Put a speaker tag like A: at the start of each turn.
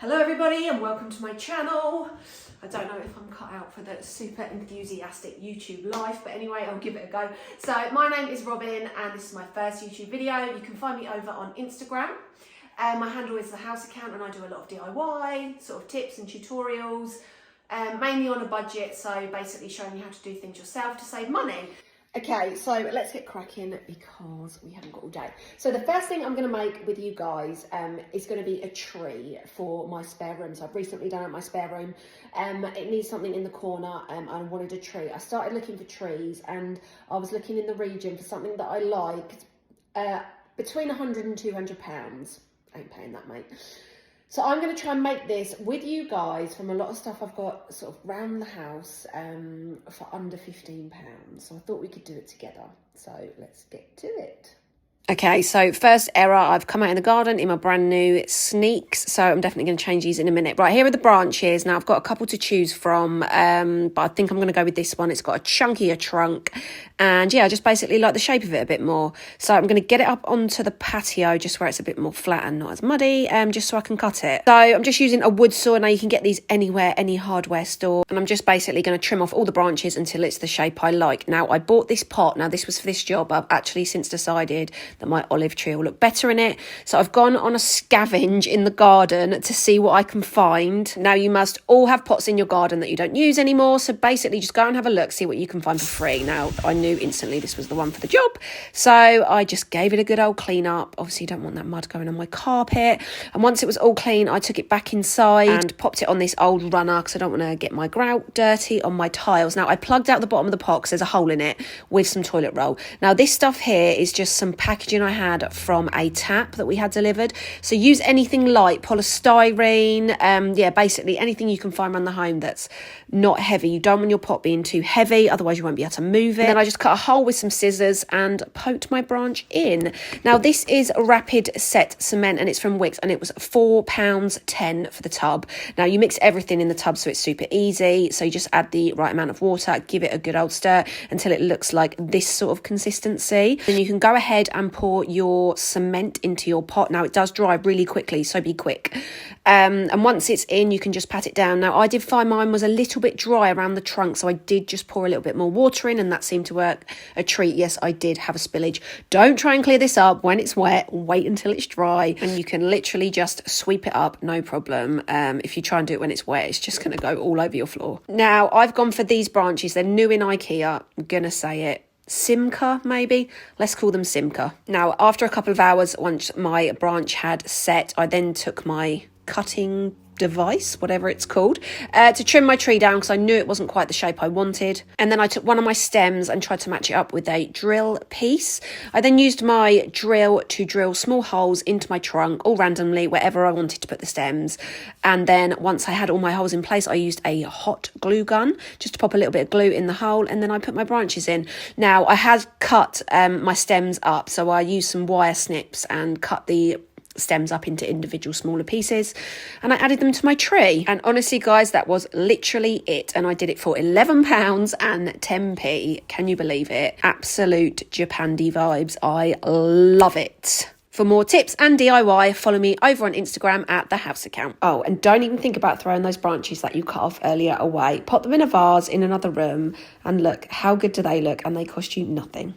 A: Hello everybody and welcome to my channel. I don't know if I'm cut out for the super enthusiastic YouTube life, but anyway, I'll give it a go. So my name is Robyn and this is my first YouTube video. You can find me over on Instagram. My handle is the house account and I do a lot of DIY, sort of tips and tutorials, mainly on a budget. So basically showing you how to do things yourself to save money. Okay, so let's get cracking because we haven't got all day. So the first thing I'm going to make with you guys is going to be a tree for my spare room. So I've recently done out my spare room. It needs something in the corner and I wanted a tree. I started looking for trees and I was looking in the region for something that I liked between 100 and 200 pounds. I ain't paying that, mate. So I'm going to try and make this with you guys from a lot of stuff I've got sort of round the house for under £15. So I thought we could do it together. So let's get to it. Okay, so first error, I've come out in the garden in my brand new sneaks. So I'm definitely going to change these in a minute. Right, here are the branches. Now I've got a couple to choose from, but I think I'm going to go with this one. It's got a chunkier trunk. And yeah, I just basically like the shape of it a bit more. So I'm going to get it up onto the patio just where it's a bit more flat and not as muddy, just so I can cut it. So I'm just using a wood saw. Now you can get these anywhere, any hardware store. And I'm just basically going to trim off all the branches until it's the shape I like. Now I bought this pot. Now this was for this job. I've actually since decided that my olive tree will look better in it. So I've gone on a scavenge in the garden to see what I can find. Now you must all have pots in your garden that you don't use anymore. So basically just go and have a look, see what you can find for free. Now I knew instantly this was the one for the job. So I just gave it a good old clean up. Obviously you don't want that mud going on my carpet. And once it was all clean, I took it back inside and popped it on this old runner because I don't want to get my grout dirty on my tiles. Now I plugged out the bottom of the pot because there's a hole in it with some toilet roll. Now this stuff here is just some packaging I had from a tap that we had delivered. So use anything light, polystyrene, yeah, basically anything you can find around the home that's not heavy. You don't want your pot being too heavy, otherwise you won't be able to move it. And then I just cut a hole with some scissors and poked my branch in. Now this is rapid set cement and it's from Wickes and it was £4.10 for the tub. Now you mix everything in the tub so it's super easy. So you just add the right amount of water, give it a good old stir until it looks like this sort of consistency. Then you can go ahead and pour your cement into your pot. Now it does dry really quickly, so be quick. And once it's in, you can just pat it down. Now I did find mine was a little bit dry around the trunk, so I did just pour a little bit more water in and that seemed to work a treat. Yes, I did have a spillage. Don't try and clear this up when it's wet. Wait until it's dry and you can literally just sweep it up, no problem. If you try and do it when it's wet, it's just going to go all over your floor. Now I've gone for these branches. They're new in IKEA. I'm going to say it. Simca, maybe? Let's call them Simca. Now, after a couple of hours, once my branch had set, I then took my cutting device, whatever it's called, to trim my tree down because I knew it wasn't quite the shape I wanted. And then I took one of my stems and tried to match it up with a drill piece. I then used my drill to drill small holes into my trunk, all randomly, wherever I wanted to put the stems. And then once I had all my holes in place, I used a hot glue gun just to pop a little bit of glue in the hole, and then I put my branches in. Now I had cut my stems up, so I used some wire snips and cut the stems up into individual smaller pieces and I added them to my tree. And honestly guys, that was literally it, and I did it for £11 and 10p. Can you believe it? Absolute Japandi vibes. I love it. For more tips and DIY, follow me over on Instagram at the house account. Oh, and don't even think about throwing those branches that you cut off earlier away. Pop them in a vase in another room and look, how good do they look? And they cost you nothing.